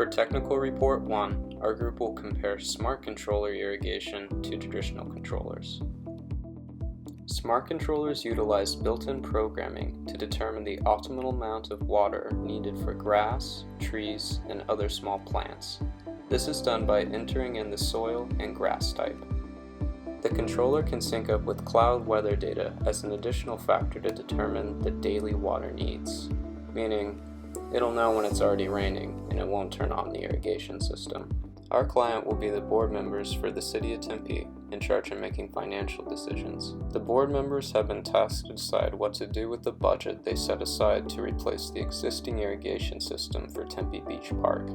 For Technical Report 1, our group will compare smart controller irrigation to traditional controllers. Smart controllers utilize built-in programming to determine the optimal amount of water needed for grass, trees, and other small plants. This is done by entering in the soil and grass type. The controller can sync up with cloud weather data as an additional factor to determine the daily water needs, meaning it'll know when it's already raining and it won't turn on the irrigation system. Our client will be the board members for the City of Tempe, in charge of making financial decisions. The board members have been tasked to decide what to do with the budget they set aside to replace the existing irrigation system for Tempe Beach Park.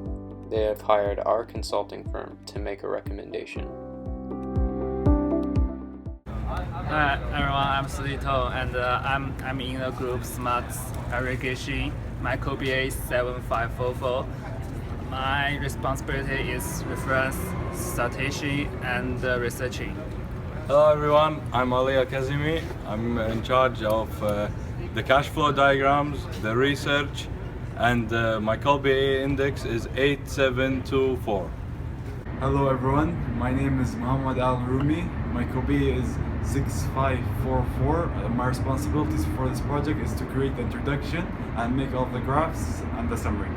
They have hired our consulting firm to make a recommendation. Hi everyone, I'm Solito and I'm in the group Smart Irrigation. My code is 7544. My responsibility is reference, citation, and researching. Hello everyone, I'm Ali Al-Kazimi. I'm in charge of the cash flow diagrams, the research, and my COBA index is 8724. Hello everyone, my name is Muhammad Al-Rumi. My COBA is 6544. My responsibilities for this project is to create the introduction and make all the graphs and the summary.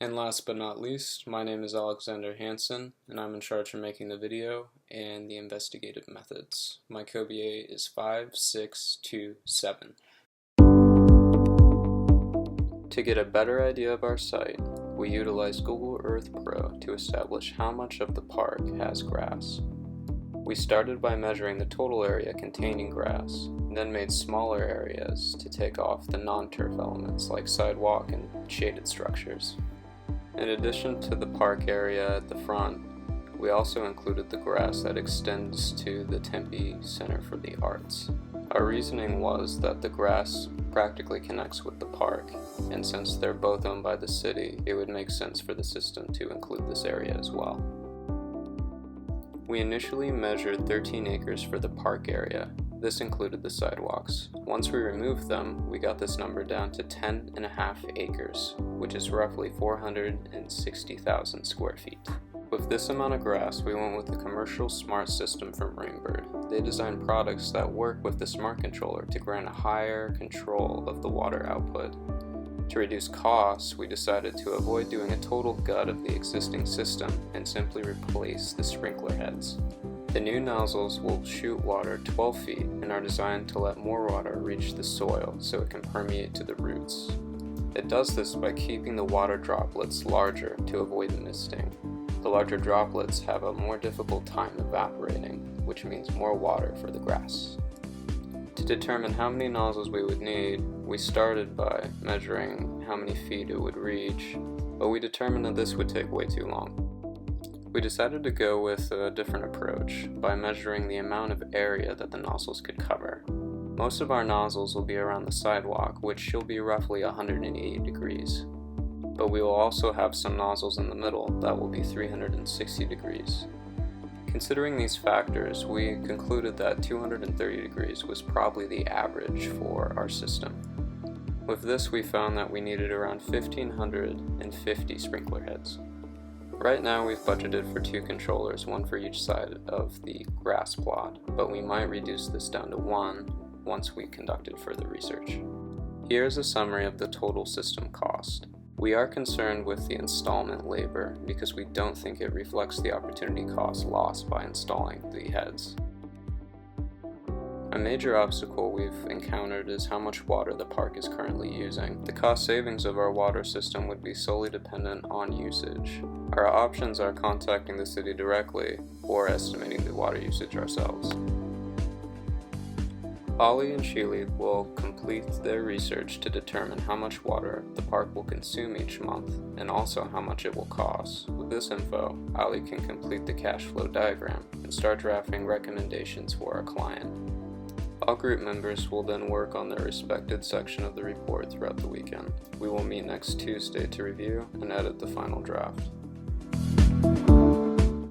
And last but not least, my name is Alexander Hansen, and I'm in charge of making the video and the investigative methods. My COBA is 5627. To get a better idea of our site, we utilize Google Earth Pro to establish how much of the park has grass. We started by measuring the total area containing grass, and then made smaller areas to take off the non-turf elements like sidewalk and shaded structures. In addition to the park area at the front, we also included the grass that extends to the Tempe Center for the Arts. Our reasoning was that the grass practically connects with the park, and since they're both owned by the city, it would make sense for the system to include this area as well. We initially measured 13 acres for the park area. This included the sidewalks. Once we removed them, we got this number down to 10.5 acres, which is roughly 460,000 square feet. With this amount of grass, we went with the commercial smart system from Rainbird. They designed products that work with the smart controller to grant a higher control of the water output. To reduce costs, we decided to avoid doing a total gut of the existing system and simply replace the sprinkler heads. The new nozzles will shoot water 12 feet and are designed to let more water reach the soil so it can permeate to the roots. It does this by keeping the water droplets larger to avoid misting. The larger droplets have a more difficult time evaporating, which means more water for the grass. To determine how many nozzles we would need, we started by measuring how many feet it would reach, but we determined that this would take way too long. We decided to go with a different approach by measuring the amount of area that the nozzles could cover. Most of our nozzles will be around the sidewalk, which should be roughly 180 degrees. But we will also have some nozzles in the middle that will be 360 degrees. Considering these factors, we concluded that 230 degrees was probably the average for our system. With this, we found that we needed around 1,550 sprinkler heads. Right now we've budgeted for 2 controllers, one for each side of the grass plot, but we might reduce this down to 1 once we conducted further research. Here is a summary of the total system cost. We are concerned with the installment labor because we don't think it reflects the opportunity cost lost by installing the heads. A major obstacle we've encountered is how much water the park is currently using. The cost savings of our water system would be solely dependent on usage. Our options are contacting the city directly or estimating the water usage ourselves. Ali and Sheely will complete their research to determine how much water the park will consume each month and also how much it will cost. With this info, Ali can complete the cash flow diagram and start drafting recommendations for our client. All group members will then work on their respected section of the report throughout the weekend. We will meet next Tuesday to review and edit the final draft.